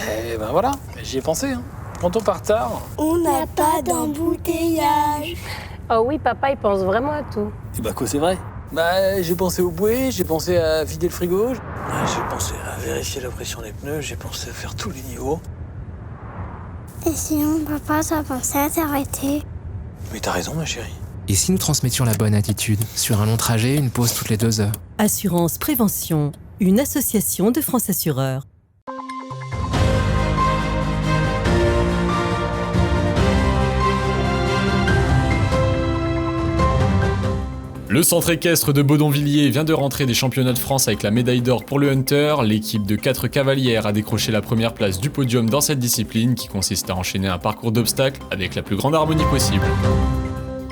Eh ben voilà, j'y ai pensé. Hein. Quand on part tard... On n'a pas d'embouteillage. Oh oui, papa, il pense vraiment à tout. Et bah quoi, c'est vrai. Bah j'ai pensé au bouée, j'ai pensé à vider le frigo. J'ai pensé à vérifier la pression des pneus, j'ai pensé à faire tous les niveaux. Et sinon, papa, t'as pensé à t'arrêter? Mais t'as raison, ma chérie. Et si nous transmettions la bonne attitude? Sur un long trajet, une pause toutes les 2 heures. Assurance Prévention, une association de France Assureurs. Le centre équestre de Baudonvilliers vient de rentrer des championnats de France avec la médaille d'or pour le Hunter. L'équipe de 4 cavalières a décroché la première place du podium dans cette discipline qui consiste à enchaîner un parcours d'obstacles avec la plus grande harmonie possible.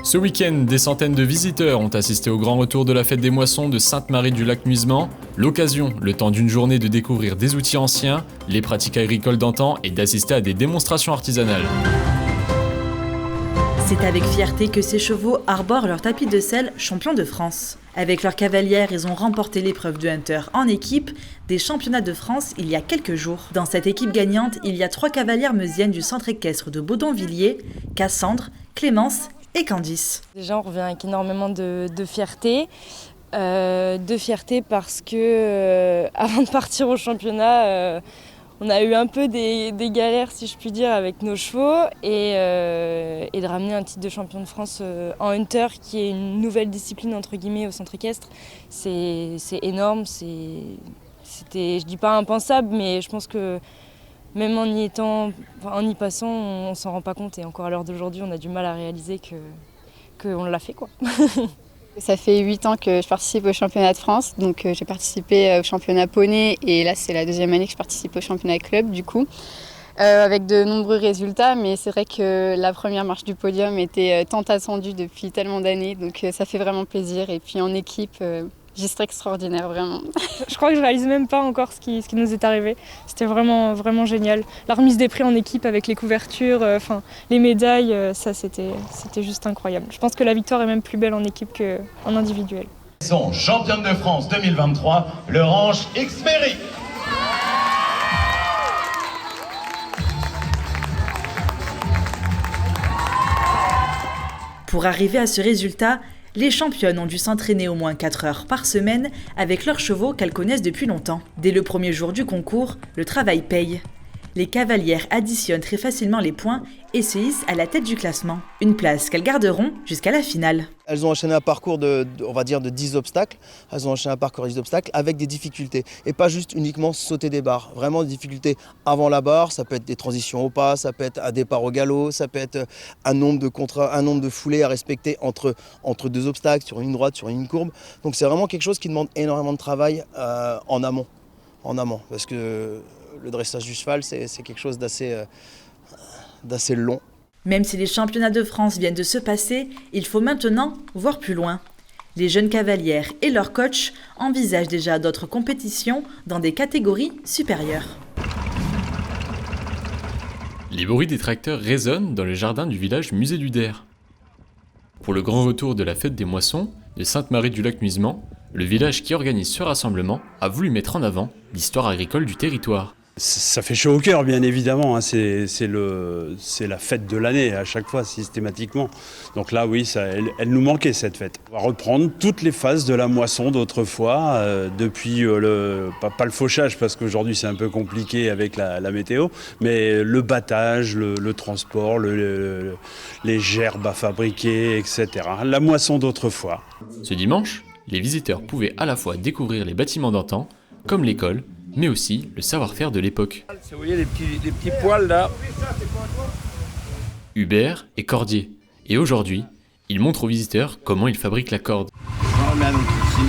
Ce week-end, des centaines de visiteurs ont assisté au grand retour de la fête des moissons de Sainte-Marie-du-Lac-Muisement. L'occasion, le temps d'une journée, de découvrir des outils anciens, les pratiques agricoles d'antan et d'assister à des démonstrations artisanales. C'est avec fierté que ces chevaux arborent leur tapis de selle champion de France. Avec leurs cavalières, ils ont remporté l'épreuve du Hunter en équipe des championnats de France il y a quelques jours. Dans cette équipe gagnante, il y a 3 cavalières meusiennes du centre équestre de Baudonvilliers, Cassandre, Clémence et Candice. Déjà, on revient avec énormément de fierté. De fierté parce que avant de partir au championnat, on a eu un peu des galères, si je puis dire, avec nos chevaux et de ramener un titre de champion de France en Hunter, qui est une nouvelle discipline entre guillemets au centre équestre. C'est énorme, c'était, je dis pas impensable, mais je pense que même en y passant, on s'en rend pas compte, et encore à l'heure d'aujourd'hui, on a du mal à réaliser qu'on l'a fait, quoi. Ça fait 8 ans que je participe au championnat de France, donc j'ai participé au championnat poney et là c'est la 2e année que je participe au championnat club du coup, avec de nombreux résultats, mais c'est vrai que la première marche du podium était tant attendue depuis tellement d'années, donc ça fait vraiment plaisir, et puis en équipe, juste extraordinaire vraiment. Je crois que je réalise même pas encore ce qui nous est arrivé. C'était vraiment, vraiment génial. La remise des prix en équipe avec les couvertures, les médailles, ça c'était juste incroyable. Je pense que la victoire est même plus belle en équipe qu'en individuel. Son championne de France 2023, le Ranch Xperi. Pour arriver à ce résultat, les championnes ont dû s'entraîner au moins 4 heures par semaine avec leurs chevaux qu'elles connaissent depuis longtemps. Dès le premier jour du concours, le travail paye. Les cavalières additionnent très facilement les points et se hissent à la tête du classement. Une place qu'elles garderont jusqu'à la finale. Elles ont enchaîné un parcours de 10 obstacles. Elles ont enchaîné un parcours de 10 obstacles avec des difficultés. Et pas juste uniquement sauter des barres. Vraiment des difficultés avant la barre. Ça peut être des transitions au pas, ça peut être un départ au galop, ça peut être un nombre de foulées à respecter entre 2 obstacles, sur une ligne droite, sur une ligne courbe. Donc c'est vraiment quelque chose qui demande énormément de travail en amont. Parce que le dressage du cheval, c'est quelque chose d'assez long. Même si les championnats de France viennent de se passer, il faut maintenant voir plus loin. Les jeunes cavalières et leurs coachs envisagent déjà d'autres compétitions dans des catégories supérieures. Les bruits des tracteurs résonnent dans le jardin du village Musée du Der. Pour le grand retour de la fête des moissons de Sainte-Marie-du-Lac-Muisement, le village qui organise ce rassemblement a voulu mettre en avant l'histoire agricole du territoire. Ça fait chaud au cœur, bien évidemment, hein. C'est la fête de l'année à chaque fois, systématiquement. Donc là, oui, elle nous manquait, cette fête. On va reprendre toutes les phases de la moisson d'autrefois, depuis pas le fauchage, parce qu'aujourd'hui c'est un peu compliqué avec la météo, mais le battage, le transport, les gerbes à fabriquer, etc. La moisson d'autrefois. Ce dimanche, les visiteurs pouvaient à la fois découvrir les bâtiments d'antan, comme l'école, mais aussi le savoir-faire de l'époque. Vous voyez les petits poils là. Hubert est cordier, et aujourd'hui, il montre aux visiteurs comment il fabrique la corde. On remet un autre ici.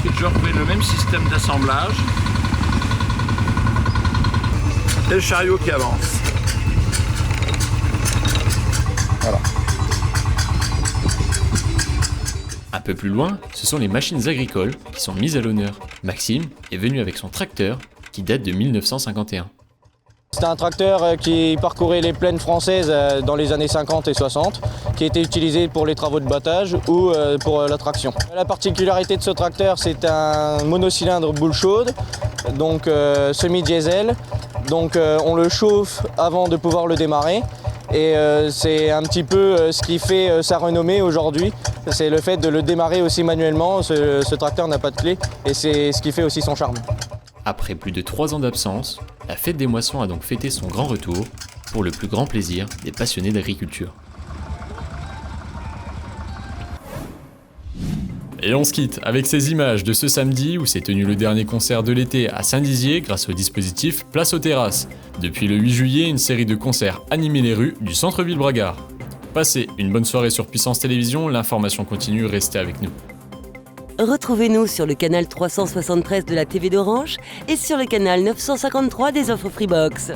J'ai toujours fait le même système d'assemblage. Et le chariot qui avance. Voilà. Un peu plus loin, ce sont les machines agricoles qui sont mises à l'honneur. Maxime est venu avec son tracteur qui date de 1951. C'était un tracteur qui parcourait les plaines françaises dans les années 50 et 60, qui était utilisé pour les travaux de battage ou pour la traction. La particularité de ce tracteur, c'est un monocylindre boule chaude, donc semi-diesel. Donc on le chauffe avant de pouvoir le démarrer. Et c'est un petit peu ce qui fait sa renommée aujourd'hui. C'est le fait de le démarrer aussi manuellement. Ce tracteur n'a pas de clé et c'est ce qui fait aussi son charme. Après plus de 3 ans d'absence, la fête des moissons a donc fêté son grand retour, pour le plus grand plaisir des passionnés d'agriculture. Et on se quitte avec ces images de ce samedi où s'est tenu le dernier concert de l'été à Saint-Dizier grâce au dispositif Place aux Terrasses. Depuis le 8 juillet, une série de concerts animait les rues du centre-ville Bragard. Passez une bonne soirée sur Puissance Télévisions, l'information continue, restez avec nous. Retrouvez-nous sur le canal 373 de la TV d'Orange et sur le canal 953 des offres Freebox.